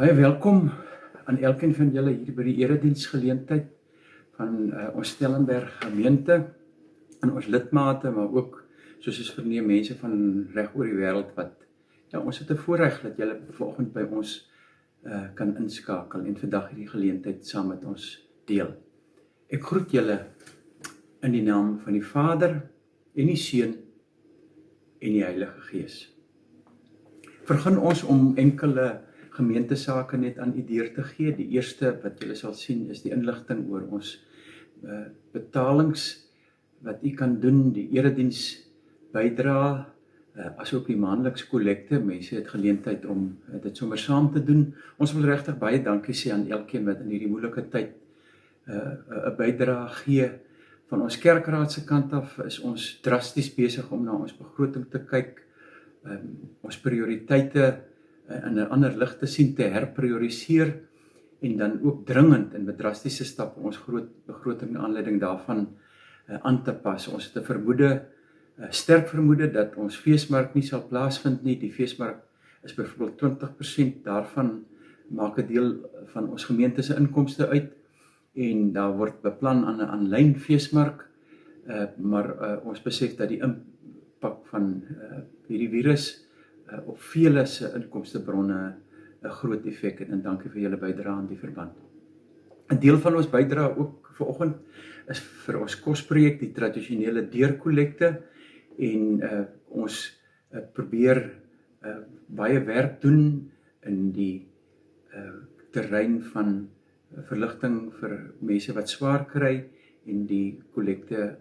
Baie welkom aan elkeen van julle hier by die erediensgeleentheid van ons Stellenberg gemeente en ons lidmate, maar ook soos ons verneem mense van reg oor die wêreld wat ons het 'n voorreg dat julle vanoggend by ons kan inskakel en vandag hierdie geleentheid saam met ons deel. Ek groet julle in die naam van die Vader en die Seun en die Heilige Gees. Vergun ons om enkele gemeentesake net aan u deur te gee. Die eerste wat julle sal sien is die inligting oor ons betalings wat u kan doen, die erediens bydra, asook die maandeliks kollekte. Mense het geleentheid om dit sommer saam te doen. Ons wil regtig baie dankie sê aan elkeen wat in hierdie moeilike tyd 'n bydra gee. Van ons kerkraad se kant af is ons drasties besig om na ons begroting te kyk, ons prioriteite in 'n ander lig te sien, te herprioriseer en dan ook dringend en met drastiese stappe ons groot begroting na aanleiding daarvan aan te pas. Ons het 'n sterk vermoede dat ons feesmark nie sal plaasvind nie. Die feesmark is byvoorbeeld 20% daarvan maak 'n deel van ons gemeente se inkomste uit en daar word beplan aan 'n aanlyn feesmark, maar ons besef dat die impak van hierdie virus op vele se inkomstebronne 'n groot effek het en dankie vir julle bydrae aan die verband. 'n Deel van ons bydrae ook vanoggend is vir ons kosprojek, die tradisionele deurkollekte en ons probeer baie werk doen in die terrein van verligting vir mense wat swaar kry en die kollekte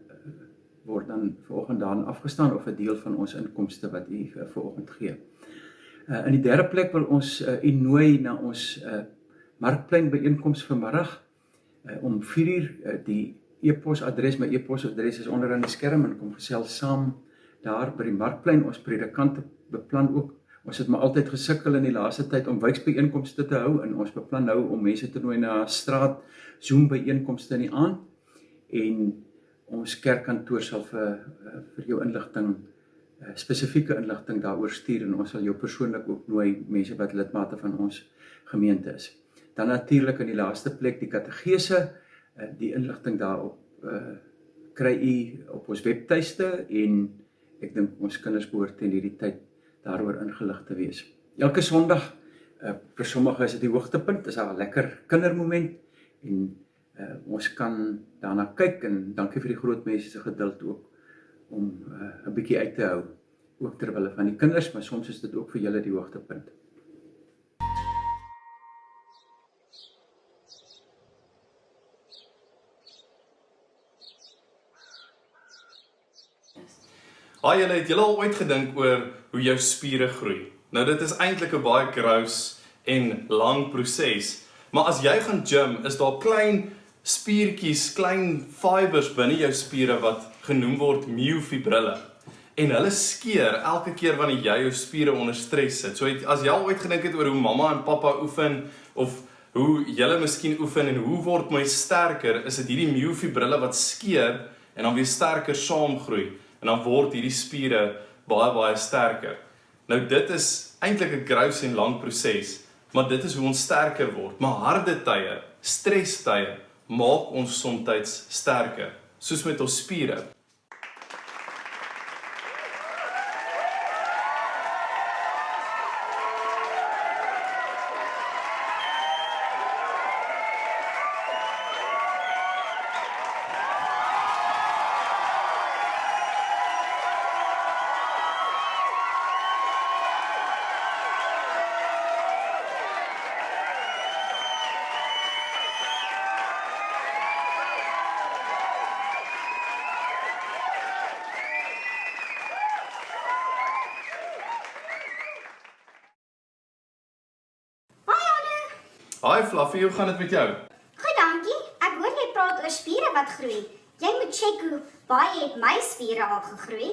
word dan vanoggend daarin afgestaan of 'n deel van ons inkomste wat u vanoggend gee. In die derde plek wil ons u nooi na ons markplein byeenkoms vanmiddag om 4:00. Die e-posadres, my e-posadres is onder aan die skerm en kom gesels saam daar by die markplein. Ons predikante beplan ook, ons het maar altyd gesukkel in die laaste tyd om wijksbyeenkomste te hou en ons beplan nou om mense te nooi na straat Zoom byeenkomste in die aand en ons kerkkantoor sal vir jou inligting, spesifieke inligting daaroor stuur en ons sal jou persoonlik ook nooi, mense wat lidmate van ons gemeente is. Dan natuurlik in die laaste plek die kategese, die inligting daarop kry u op ons webtuiste en ek dink ons kinders behoort teen hierdie tyd daaroor ingelig te wees. Elke Sondag, vir sommige is dit die hoogtepunt, is daar 'n lekker kindermoment en ons kan daarna kyk en dankie vir die groot mense se geduld ook om 'n bietjie uit te hou, ook terwille van die kinders, maar soms is dit ook vir julle die hoogtepunt. Julle het julle al ooit gedink oor hoe jou spiere groei? Nou dit is eintlik 'n baie grous en lang proses, maar as jy gaan gym, is daar klein spiertjies, klein fibers binne jou spiere wat genoem word myofibrille. En hulle skeer elke keer wanneer jy jou spiere onder stres sit. So as jy al ooit gedink het oor hoe mamma en pappa oefen of hoe julle miskien oefen en hoe word my sterker, is dit hierdie myofibrille wat skeer en dan weer sterker saamgroei. En dan word hierdie spiere baie sterker. Nou dit is eintlik 'n grous en lang proses, maar dit is hoe ons sterker word. Maar harde tye, stresstye, maak ons soms sterker, soos met ons spiere. Hi Fluffy, hoe gaan dit met jou? Goed, dankie. Ek hoor jy praat oor spiere wat groei. Jy moet check hoe baie het my spiere al gegroei.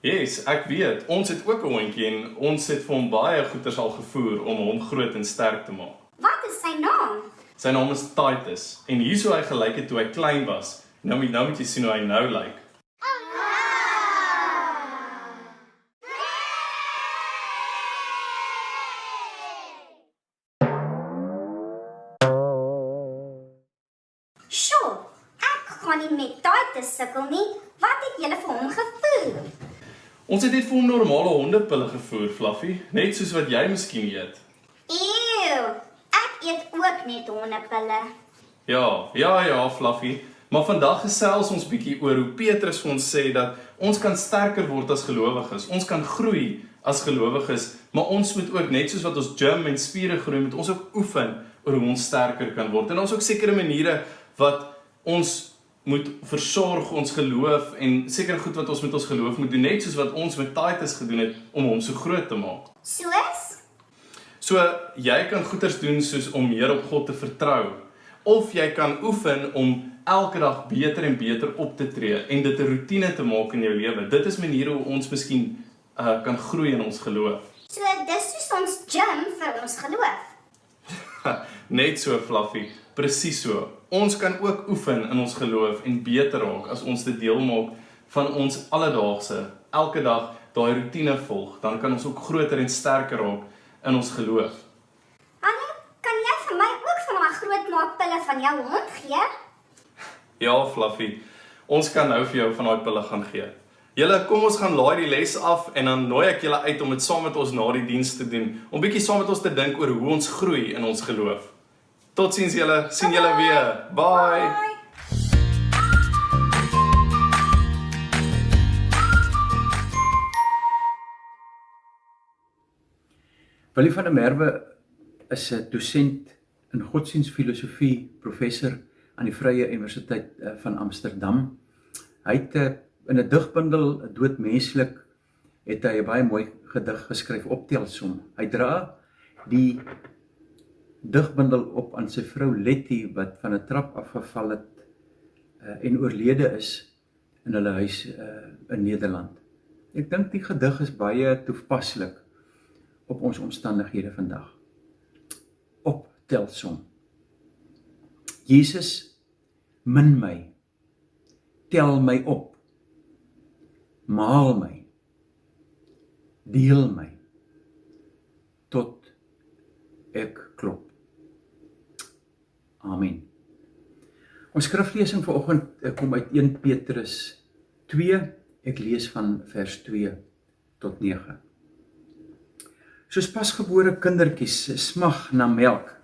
Yes, ek weet. Ons het ook 'n hondjie en ons het vir hom baie goeders al gevoer om hom groot en sterk te maak. Wat is sy naam? Sy naam is Titus en hier so hy gelyk het toe hy klein was. Nou moet jy sien hoe hy nou lyk. gesukkel nie. Wat het julle vir hom gevoer? Ons het net vir hom normale hondepille gevoer, Fluffy, net soos wat jy miskien eet. Eeuw, ek eet ook net hondepille. Ja, Fluffy. Maar vandag gesels ons bietjie oor hoe Petrus vir ons sê dat ons kan sterker word as gelowiges. Ons kan groei as gelowiges, maar ons moet ook, net soos wat ons gym en spiere groei, moet ons ook oefen oor hoe ons sterker kan word. En ons ook sekere maniere wat ons moet versorg ons geloof en sekere goed wat ons met ons geloof moet doen, net soos wat ons met Titus gedoen het om hom so groot te maak. Soos? So, jy kan goeders doen soos om meer op God te vertrou, of jy kan oefen om elke dag beter en beter op te tree en dit 'n roetine te maak in jou lewe. Dit is maniere hoe ons miskien kan groei in ons geloof. So, dis soos ons gym vir ons geloof. Net so, Fluffy, presies so. Ons kan ook oefen in ons geloof en beter raak as ons dit deel maak van ons alledaagse, elke dag daai roetine volg, dan kan ons ook groter en sterker raak in ons geloof. Annie, kan jy vir my ook van my grootmaakpille van jou hond gee? Ja, Fluffy, ons kan nou vir jou van daai pille gaan gee. Julle, kom ons gaan laai die les af en dan nooi ek julle uit om dit saam met ons na die diens te doen, om bietjie saam met ons te dink oor hoe ons groei in ons geloof. Totsiens julle, sien julle weer. Bye. Willie van der Merwe is 'n dosent in godsdienstfilosofie, professor aan die Vrye Universiteit van Amsterdam. Hy het in 'n digbundel, Doodmenslik, het hy 'n baie mooi gedig geskryf, Optelsom. Hy dra die digbundel op aan sy vrou Letty, wat van 'n trap afgeval het en oorlede is in hulle huis in Nederland. Ek dink die gedig is baie toepaslik op ons omstandighede vandag. Optelsom. Jesus, min my, tel my op, maal my, deel my, tot ek klop. Amen. Ons skriflesing vanoggend kom uit 1 Petrus 2, ek lees van vers 2 tot 9. Soos pasgebore kindertjies smag na melk,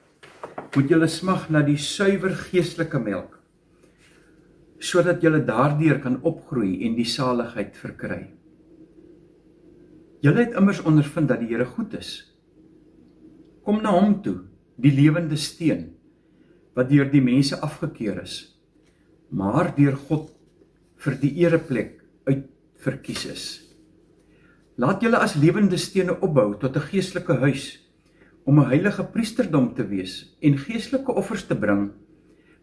moet julle smag na die suiwer geestelike melk, sodat julle daardeur kan opgroei en die saligheid verkry. Julle het immers ondervind dat die Here goed is. Kom na hom toe, die lewende steen, wat deur die mense afgekeur is, maar deur God vir die ereplek uitverkies is. Laat julle as lewende stene opbou tot 'n geestelike huis, om 'n heilige priesterdom te wees en geestelike offers te bring,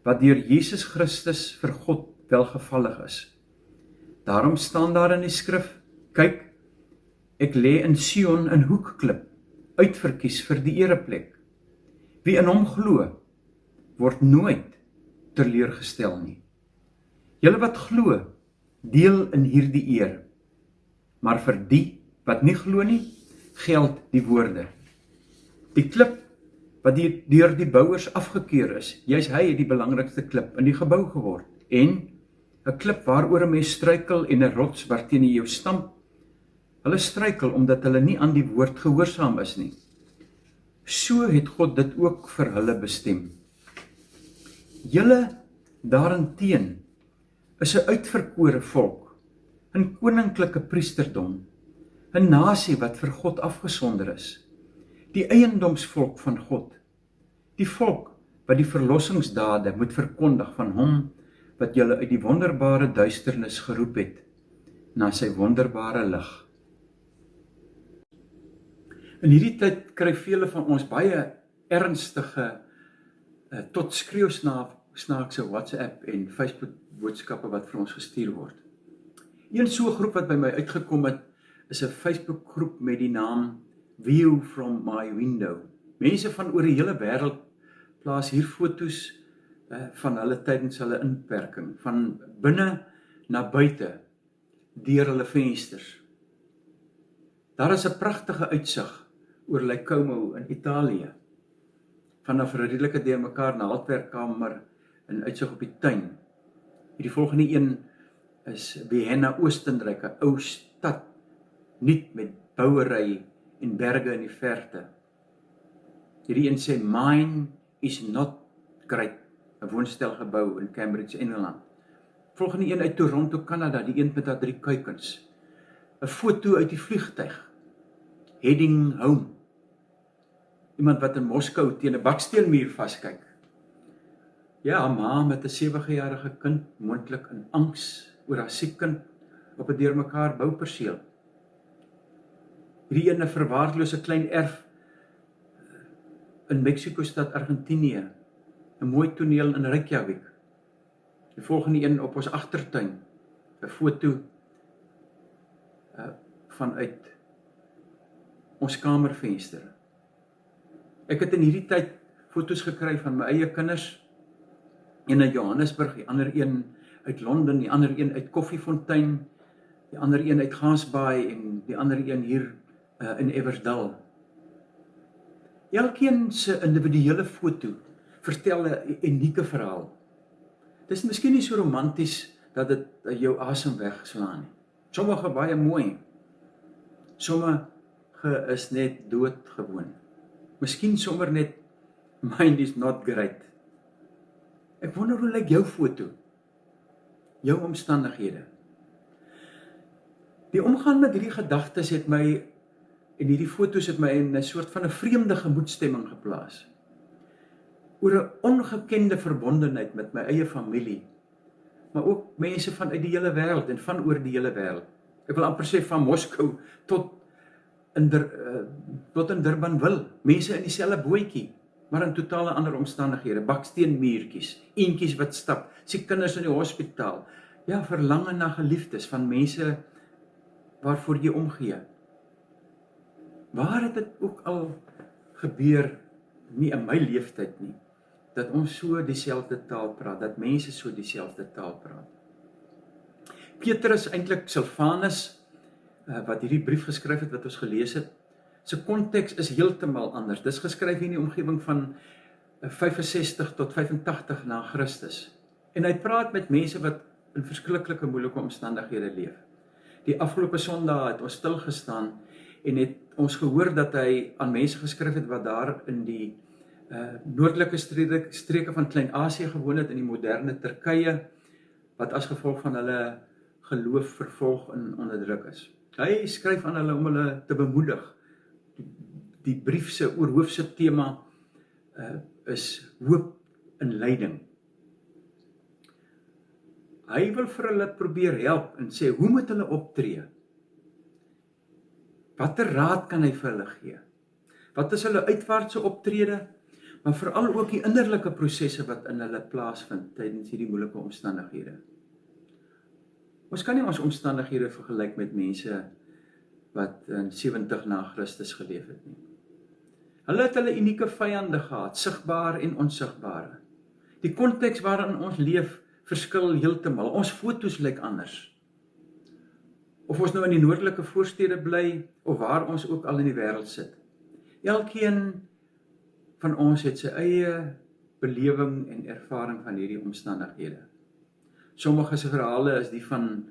wat deur Jesus Christus vir God welgevallig is. Daarom staan daar in die skrif, kyk, ek lê in Sion 'n hoekklip, uitverkies vir die ereplek. Wie in hom glo, word nooit teleurgestel nie. Julle wat glo, deel in hierdie eer, maar vir die wat nie glo nie, geld die woorde. Die klip wat deur die bouers afgekeur is, juis hy het die belangrikste klip in die gebou geword, en 'n klip waaroor 'n mens struikel en 'n rots waarteen jy jou stamp. Hulle struikel omdat hulle nie aan die woord gehoorsaam is nie. So het God dit ook vir hulle bestem. Julle daarenteen is 'n uitverkore volk, 'n koninklike priesterdom, 'n nasie wat vir God afgesonder is, die eiendomsvolk van God, die volk wat die verlossingsdade moet verkondig van hom wat julle uit die wonderbare duisternis geroep het na sy wonderbare lig. In hierdie tyd kry vele van ons baie ernstige tot skreeusnaakse WhatsApp en Facebook boodskappe wat vir ons gestuur word. Een so groep wat by my uitgekom het, is 'n Facebook groep met die naam View from my window. Mense van oor die hele wêreld plaas hier foto's van hulle tydens hulle inperking, van binne na buite, deur hulle vensters. Daar is 'n pragtige uitsig oor Lake Como in Italië, vanaf 'n redelike deurmekaar naaldwerkkamer en uitsig op die tuin. Hierdie volgende een is Vienna, Oostenryk, 'n ou stad, niet met bouery en berge in die verte. Hierdie een sê, mine is not great, 'n woonstelgebou in Cambridge, Engeland. Volgende een uit Toronto, Canada, die een met daar 3 kuikens. 'n foto uit die vliegtuig, heading home. Iemand wat in Moskou teen 'n baksteenmuur vaskyk. Ja, ma met 'n 7-jarige kind, moontlik in angs oor haar siek kind op 'n deurmekaar bouperseel. Hierdie een 'n verwaarlose klein erf in Mexiko-stad Argentinië, 'n mooi toneel in Reykjavik. Die volgende een op ons agtertuin, 'n foto vanuit ons kamervenster. Ek het in hierdie tyd foto's gekry van my eie kinders, een in Johannesburg, die ander een uit Londen, die ander een uit Koffiefontein, die ander een uit Gansbaai en die ander een hier in Eversdal. Elkeen se individuele foto vertel 'n unieke verhaal. Dit is miskien nie so romanties dat dit jou asem wegslaan nie. Sommige baie mooi, sommige is net doodgewoon. Miskien sommer net mine is not great. Ek wonder hoe lyk jou foto, jou omstandighede. Die omgaan met hierdie gedagtes het my, en hierdie foto's het my in 'n soort van 'n vreemde gemoedstemming geplaas. Oor 'n ongekende verbondenheid met my eie familie, maar ook mense vanuit die hele wêreld en van oor die hele wêreld. Ek wil amper sê van Moskou tot in Durbanville, mense in dieselfde bootjie, maar in totale ander omstandighede, baksteenmuurtjies, eentjies wat stap, siek kinders in die hospitaal, ja, verlange na geliefdes van mense waarvoor jy omgee. Waar het dit ook al gebeur, nie in my leeftyd nie, dat ons so dieselfde taal praat, dat mense so dieselfde taal praat. Petrus, eintlik Silvanus, wat hierdie brief geskryf het, wat ons gelees het, sy konteks is heeltemal anders. Dis geskryf in die omgewing van 65 tot 85 na Christus. En hy praat met mense wat in verskriklike moeilike omstandighede leef. Die afgelope Sondag het ons stil gestaan en het ons gehoor dat hy aan mense geskryf het wat daar in die noordelike streke van Klein-Asië gewoon het, in die moderne Turkye, wat as gevolg van hulle geloof vervolg en onderdruk is. Hy skryf aan hulle om hulle te bemoedig. Die brief se oorhoofse tema is hoop in lyding. Hy wil vir hulle probeer help en sê, hoe moet hulle optree? Watter raad kan hy vir hulle gee? Wat is hulle uitwaartse optrede? Maar veral ook die innerlike prosesse wat in hulle plaasvind tydens hierdie moeilike omstandighede. Ons kan nie ons omstandighede vergelyk met mense wat in 70 na Christus geleef het nie. Hulle het hulle unieke vyande gehad, sigbare en onsigbare. Die konteks waarin ons leef verskil heeltemal. Ons foto's lyk anders. Of ons nou in die noordelike voorstede bly of waar ons ook al in die wêreld sit. Elkeen van ons het sy eie belewing en ervaring van hierdie omstandighede. Sommige se verhale is die van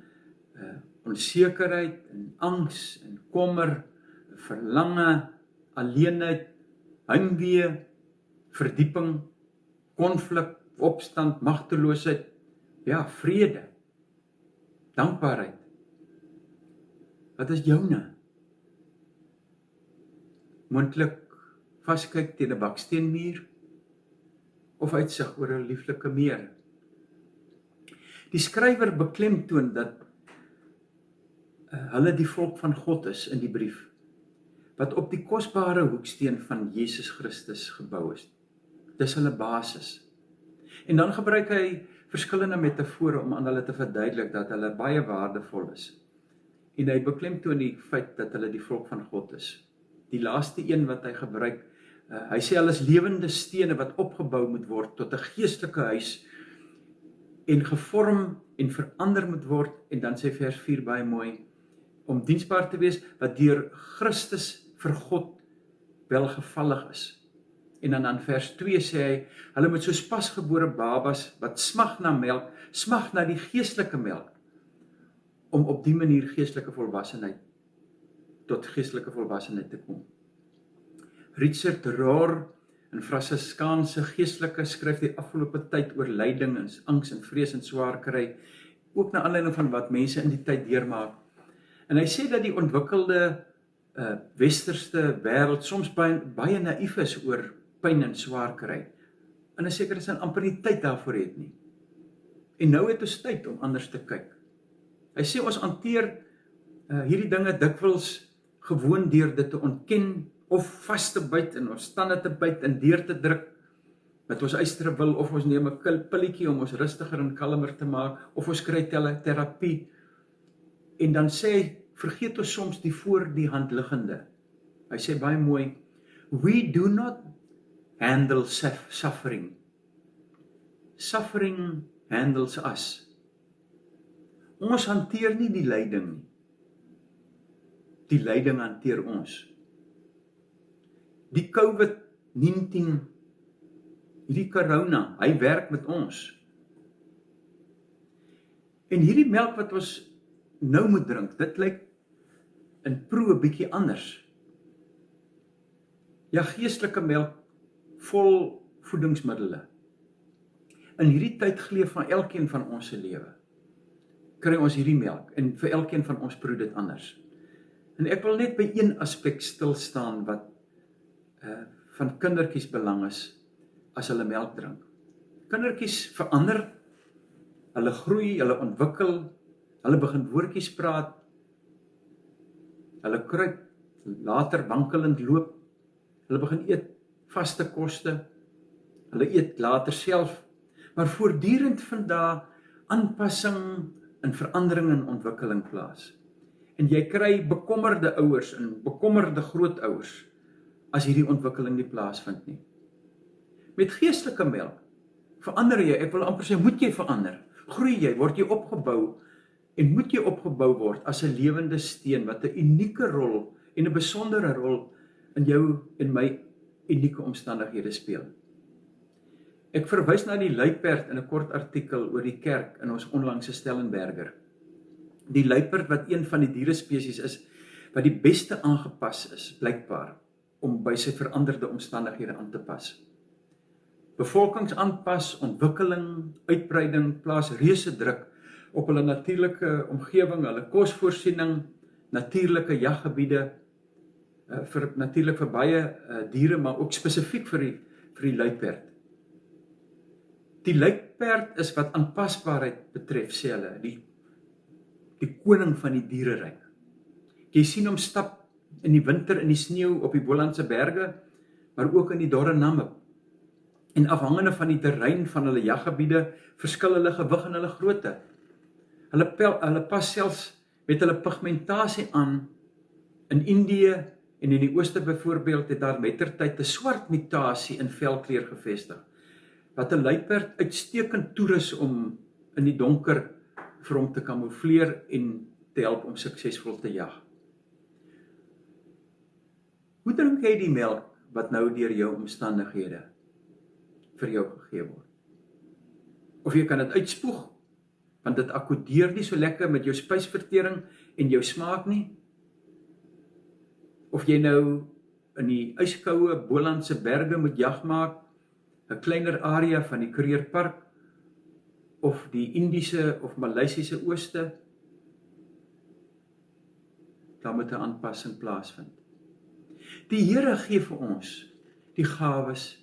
onsekerheid en angs en kommer, verlange, alleenheid, heimwee, verdieping, konflik, opstand, magteloosheid, ja, vrede, dankbaarheid. Wat is joune? Moontlik vaskyk teen 'n baksteenmuur of uitsig oor 'n lieflike meer. Die skrywer beklemtoon dat hulle die volk van God is in die brief, wat op die kosbare hoeksteen van Jesus Christus gebou is. Dis hulle basis. En dan gebruik hy verskillende metafore om aan hulle te verduidelik dat hulle baie waardevol is. En hy beklemtoon die feit dat hulle die volk van God is. Die laaste een wat hy gebruik, hy sê hulle is lewende stene wat opgebou moet word tot 'n geestelike huis en gevorm en verander moet word, en dan sê vers 4 baie mooi, om diensbaar te wees wat deur Christus vir God welgevallig is. En dan aan vers 2 sê hy, hulle moet soos pasgebore babas wat smag na melk, smag na die geestelike melk, om op die manier tot geestelike volwassenheid te kom. Richard Rohr, 'n Fransiskaanse geestelike, skryf die afgelope tyd oor lyding en angs en vrees en swaar kry, ook na aanleiding van wat mense in die tyd deurmaak. En hy sê dat die ontwikkelde westerse wêreld soms baie naïef is oor pyn en swaar kry. En 'n sekere sin amper nie tyd daarvoor het nie. En nou het ons tyd om anders te kyk. Hy sê ons hanteer hierdie dinge dikwels gewoon deur dit te ontken of vas te byt en ons tande te byt en deur te druk met ons eistere wil, of ons neem 'n pilletjie om ons rustiger en kalmer te maak, of ons kry terapie. En dan sê hy, vergeet ons soms die voor die hand liggende. Hy sê baie mooi, we do not handle suffering. Suffering handles us. Ons hanteer nie die lyding nie. Die lyding hanteer ons. Die COVID-19, hierdie corona, hy werk met ons. En hierdie melk wat ons nou moet drink, dit lyk in proe 'n bietjie anders. Ja, geestelike melk, vol voedingsmiddele. In hierdie tyd geleef van elkeen van ons se lewe, kry ons hierdie melk, en vir elkeen van ons proe dit anders. En ek wil net by een aspek stil staan wat van kindertjies belang is as hulle melk drink. Kindertjies verander, hulle groei, hulle ontwikkel, hulle begin woordjies praat, hulle kruip, later wankelend loop, hulle begin eet vaste koste, hulle eet later self, maar voortdurend vind daar aanpassing en verandering en ontwikkeling plaas. En jy kry bekommerde ouers en bekommerde grootouers as hierdie ontwikkeling nie plaasvind nie. Met geestelike melk verander jy, ek wil amper sê, moet jy verander, groei jy, word jy opgebou, en moet jy opgebou word as 'n lewende steen wat 'n unieke rol en 'n besondere rol in jou en my unieke omstandighede speel. Ek verwys na die luiperd in 'n kort artikel oor die kerk in ons onlangse Stellenberger. Die luiperd wat een van die dierespesies is wat die beste aangepas is, blykbaar, om by sy veranderde omstandighede aan te pas. Bevolkingsaanpas, ontwikkeling, uitbreiding plaas reuse druk op hulle natuurlike omgewing, hulle kosvoorsiening, natuurlike jaggebiede, natuurlik vir baie diere, maar ook spesifiek vir die luiperd. Die luiperd is wat aanpasbaarheid betref, sê hulle, die koning van die diereryk. Jy sien hom stap in die winter in die sneeu op die Bolandse berge, maar ook in die dorre Namib. En afhangende van die terrein van hulle jaggebiede, verskil hulle gewig en hulle grootte. Hulle pas selfs met hulle pigmentasie aan. In Indië en in die ooste byvoorbeeld het daar mettertyd 'n swart mutasie in velkleur gevestig, wat 'n luiperd uitstekend toerus om in die donker vir hom te kamoufleer en te help om suksesvol te jag. Hoe drink jy die melk wat nou deur jou omstandighede vir jou gegee word? Of jy kan dit uitspoeg, want dit akkodeer nie so lekker met jou spysvertering en jou smaak nie. Of jy nou in die yskoue Bolandse berge moet jag maak, 'n kleiner area van die Kruger Park, of die Indiese of Maleisiese ooste, dan moet 'n aanpassing plaasvind. Die Here gee vir ons die gawes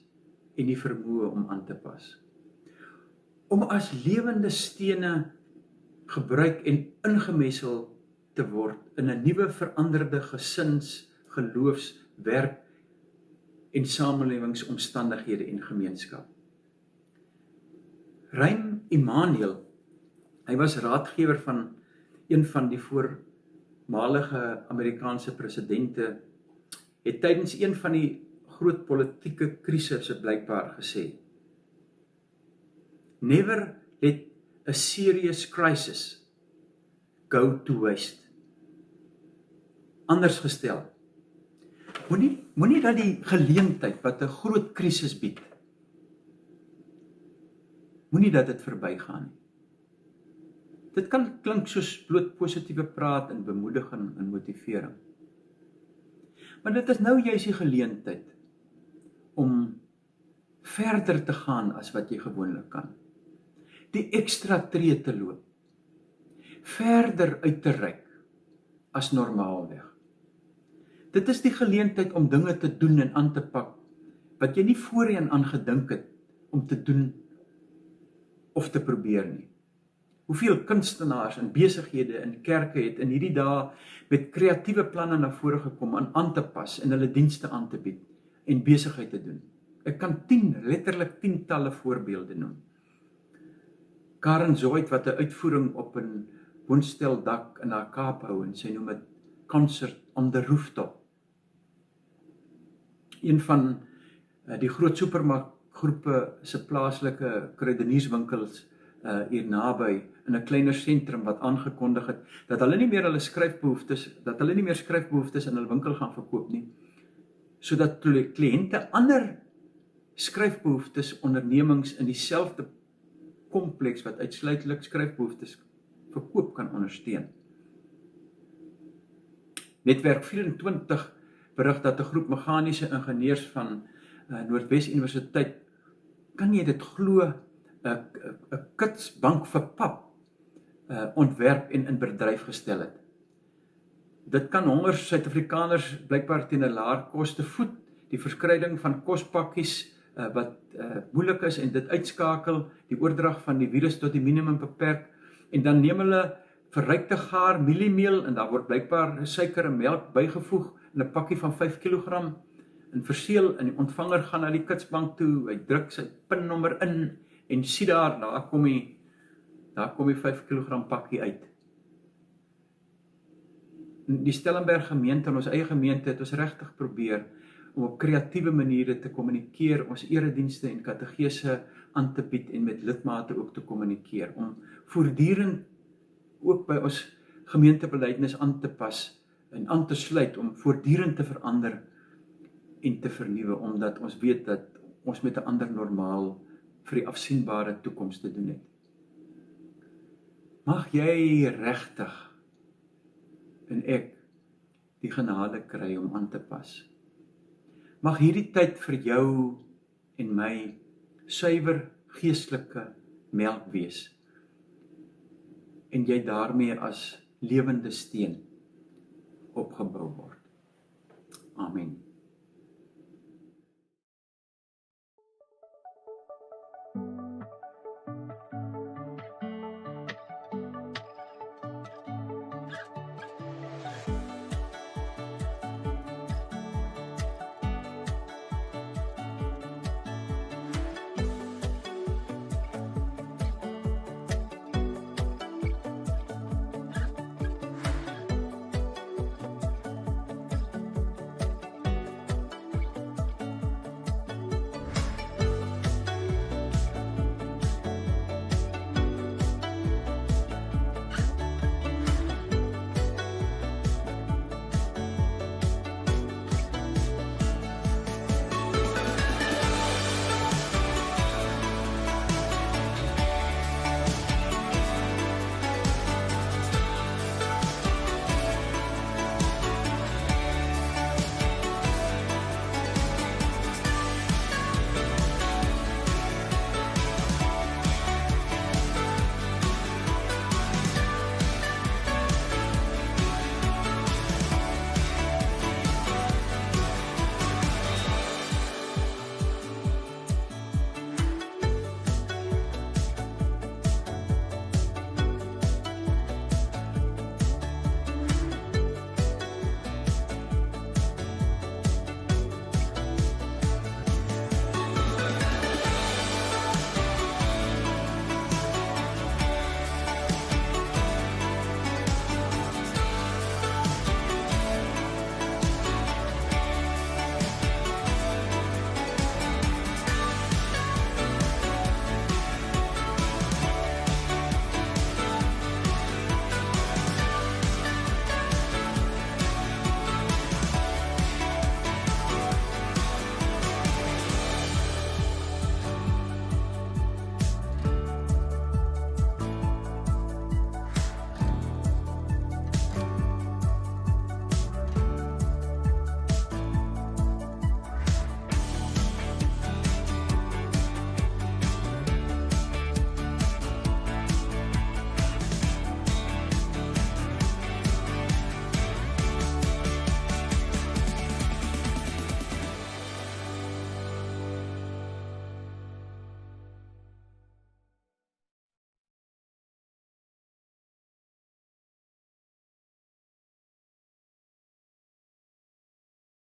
en die vermoë om aan te pas. Om as lewende stene gebruik en ingemessel te word in 'n nuwe veranderde gesins, geloofs, werk en samelewingsomstandighede en gemeenskap. Rahm Emanuel, hy was raadgewer van een van die voormalige Amerikaanse presidente, het tydens een van die groot politieke krisisse blykbaar gesê: Never let a serious crisis go to waste. Anders gestel, moenie dat die geleentheid wat 'n groot krisis bied, moenie dat dit verbygaan nie. Dit kan klink soos bloot positiewe praat en bemoediging en motivering. Maar dit is nou juis die geleentheid om verder te gaan as wat jy gewoonlik kan. Die ekstra tree te loop. Verder uit te reik as normaalweg. Dit is die geleentheid om dinge te doen en aan te pak wat jy nie voorheen aan gedink het om te doen of te probeer nie. Hoeveel kunstenaars en besighede in kerke het in hierdie dae met kreatiewe planne na vore gekom om aan te pas en hulle dienste aan te bied en besigheid te doen. Ek kan letterlik tientalle voorbeelde noem. Karen Zoid wat 'n uitvoering op 'n woonsteldak in haar Kaap hou en sy noem dit Concert on the Rooftop. Een van die groot supermarkgroepe se plaaslike kruidenierswinkels hier naby in 'n kleiner sentrum wat aangekondig het dat hulle nie meer skryfbehoeftes in hulle winkel gaan verkoop nie, sodat kliënte ander skryfbehoeftes ondernemings in dieselfde kompleks wat uitsluitlik skryfbehoeftes verkoop kan ondersteun. Netwerk 24 berig dat 'n groep meganiese ingenieurs van Noordwes Universiteit, kan jy dit glo, 'n kitsbank vir pap ontwerp en in bedryf gestel het. Dit kan honger Suid-Afrikaners blykbaar teen 'n laer koste voed, die verspreiding van kospakkies wat moeilik is en dit uitskakel, die oordrag van die virus tot die minimum beperk, en dan neem hulle verrykte gaar mieliemeel en daar word blykbaar suiker en melk bygevoeg in 'n pakkie van 5 kg en verseël, en die ontvanger gaan na die kitsbank toe, hy druk sy pinnommer in en sien daar kom die 5 kg pakkie uit. Die Stellenberg gemeente en ons eie gemeente het ons regtig probeer om op kreatiewe maniere te kommunikeer, ons eredienste en kategese aan te bied en met lidmate ook te kommunikeer, om voortdurend ook by ons gemeentebeleidnes aan te pas en aan te sluit, om voortdurend te verander en te vernuwe, omdat ons weet dat ons met 'n ander normaal vir die afsienbare toekoms te doen het. Mag jy regtig en ek die genade kry om aan te pas. Mag hierdie tyd vir jou en my suiwer geestelike melk wees en jy daarmee as lewende steen opgebou word. Amen.